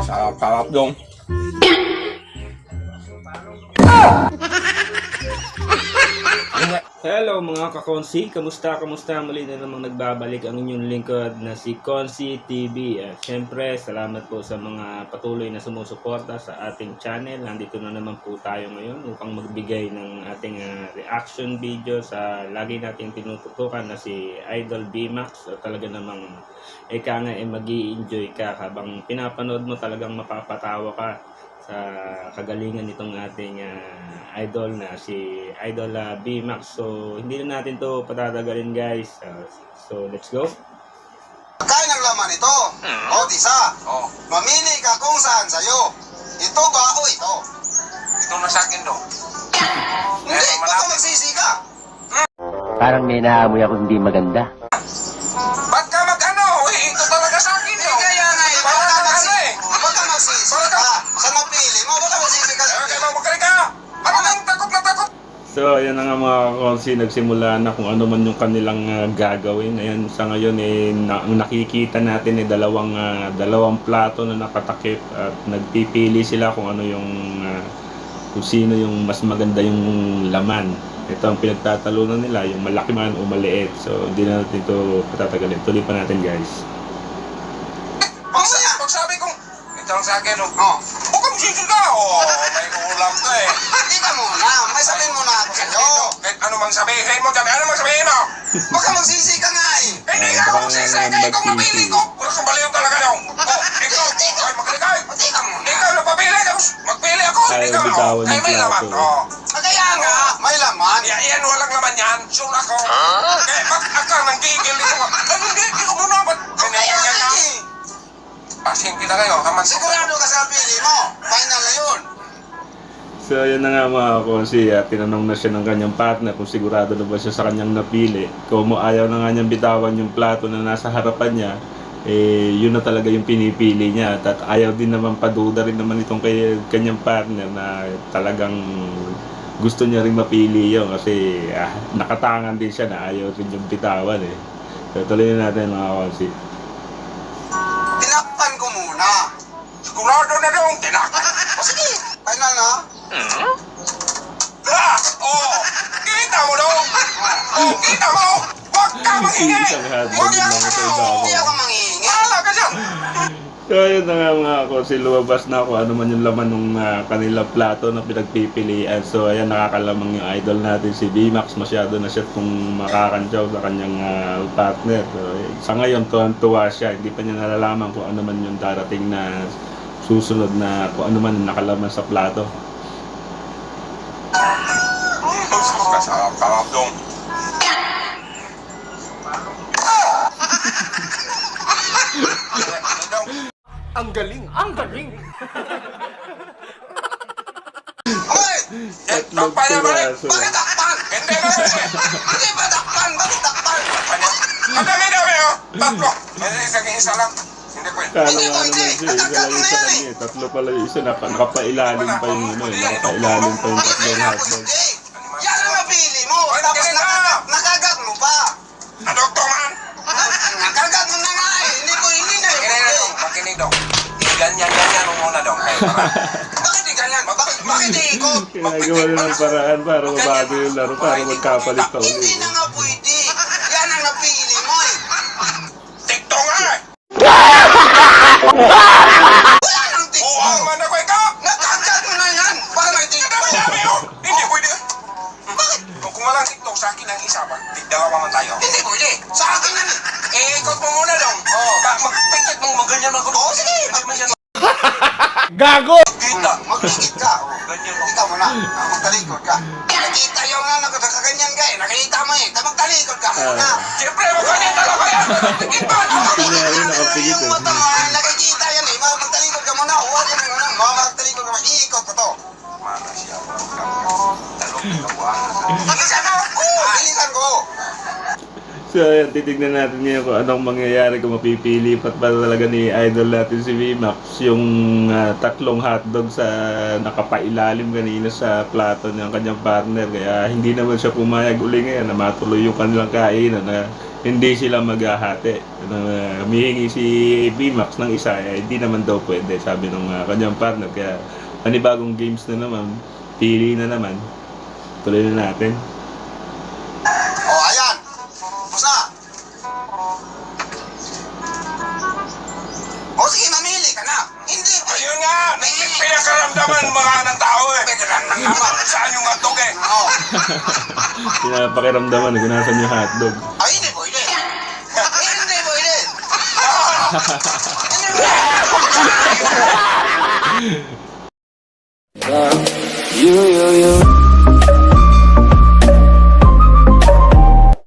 Sarap dong. Hello mga kakonsi, kamusta muli na namang nagbabalik ang inyong lingkod na si Konsi TV. Siyempre, salamat po sa mga patuloy na sumusuporta sa ating channel. Nandito na naman po tayo ngayon upang magbigay ng ating reaction video sa lagi nating tinututukan na si Idol BMAX. Talaga namang ika nga mag-i-enjoy ka habang pinapanood mo, talagang mapapatawa ka sa kagalingan nitong ating idol na si Idol BMAX. So hindi na natin to patatagalin guys. So let's go. Kain ang laman ito. O tisa. Mamili ka kung saan sa'yo. Ito ba o ito? Ito na sa akin daw. Hindi, baka magsisi ka. Parang may naamoy ako hindi maganda. Ba't ka mag-ano? Ito talaga sa akin daw. Kaya nga eh, baka magsisi ka. Sa napili mo, baka magsisi ka. Kaya magaling ka. Ano nang takot na takot? So ayan na nga mga konsi, nagsimula na kung ano man yung kanilang gagawin. Ayan, sa ngayon ang nakikita natin dalawang plato na nakatakip at nagpipili sila kung ano yung kung sino yung mas maganda yung laman. Ito ang pinagtatalunan nila, yung malaki man o maliit. So hindi na natin ito patatagalin. Tuloy pa natin guys. Pag sabi kong, ito ang sa akin, huwag ka magsisi ka. May ulam to eh. Hindi ka muna, may sabihin muna ako sa'yo. Kahit ano mang sabihin mo dyan, ano mang sabihin mo? Baka magsisi ka nga eh. Hindi ka ako magsisi, ikaw mapili ko. Wala kang baliw talaga daw. Ikaw, ay magaling ka. Hindi ka muna. Ikaw na papili ka. Magpili ako. Ayaw Ikaw, bitawan yung ay may laman. plato. Kaya nga, may laman. Yan, walang laman yan. Sure ako. Kaya ba't ka nang gigil dito ka? Ay, hindi ko muna. Ba't Kaya nga eh. Pasing kita kayo. Sigurado ka sa pili mo. Final na yun. So yun na nga mga konsi, tinanong na siya ng kanyang partner kung sigurado na ba siya sa kanyang napili. Kung ayaw na nga niyang bitawan yung plato na nasa harapan niya, yun na talaga yung pinipili niya. At ayaw din naman, paduda rin naman itong kanyang partner na talagang gusto niya rin mapili yun kasi nakatangan din siya na ayaw rin yung bitawan eh. So tuloy na natin mga konsi. Tinakpan ko muna. Sigurado na daw ang tinakot. O sige, final na. Kita mo daw. Kita mo. Huwag ka manghingi. Huwag ka Hindi ako manghihingi. Wala ka dyan. So yun na nga mga konsi, lumabas na kung ano man yung laman ng kanilang plato na pinagpipilian. So ayan, nakakalamang yung idol natin si BMAX. Masyado na siya kung makakantsaw sa kanyang partner. So, sa ngayon, tuwan-tuwa siya. Hindi pa niya nalalaman kung ano man yung darating na susunod na kung ano man nakalaman sa plato. Sarap dong. Ang galing! Ang galing! Hoy! Tatlong Takpan niya, balik. piraso. Bakit takpan? Hindi na rin. Hindi ba takpan? Bakit takpan? Ang dami-dami oh. Tatlo. Isa lang. Hindi pwede. Kala Hindi, nga hindi. naman siya, isa lang yung sa kanya eh. Tatlo pala yung isa, nakapailalim pa yung nakapailalim pa yung tatlong hotdog. Hindi. Yan ang napili mo. Tapos nakagat mo pa. Doktor man. Nakagat mo na nga eh. Hindi na eh. Makinig daw. Ganyan mo muna daw. Bakit di ganyan? Bakit iikot? Ginagawa na ng paraan para mabago yung laro, para magkapalit pa Hindi ulit. na nga pwede. Yan ang napili mo eh. TikTok nga eh. Wala nang tiktok. Oo, managway ka. Nakagat mo na yan. Para may tiktok. Dami oh. Hindi pwede. Bakit? Kung walang TikTok, sa akin lang isa ba? Dalawa man tayo. Hindi pwede. Sa akin yan eh. Ikot mo muna dong. Mag-pikit mo, maganyan mo. Oo, sige. Gago! Kita. Magpikit ka. Ganyan mo. Kita mo na. Magtalikod ka. Nakita yung nakaganyan ka eh. Nakita mo eh. Magtalikod ka muna. Siyempre, maganyan talaga yan. Pikit ba? Nakapikit Yung mata mo, nakikita yan eh. Magtalikod ka muna. Huwag ka na muna. Magtalikod ka muna. Iikot ko to. Mana siya. Talong kabuangan. Bilisan mo. Bilisan ko. So ayan, titignan natin ngayon kung anong mangyayari kung mapipili pa talaga ni idol natin si VMAX yung tatlong hotdog sa nakapailalim kanina sa plato ng kanyang partner. Kaya hindi naman siya pumayag uli ngayon na matuloy yung kanilang kainan na hindi sila maghahati. Humihingi si VMAX ng isa, hindi naman daw pwede, sabi ng kanyang partner. Kaya panibagong games na naman, pili na naman. Tuloy na natin. Oh, ayan. Basta. O sige, mamili ka na. Hindi. Ayun nga, pinakaramdaman mga ng tao eh. Saan yung hotdog eh? Oo. Pinapakiramdaman kung nasan yung hotdog. Ay, hindi pwede. Hindi pwede. Hindi pwede. You.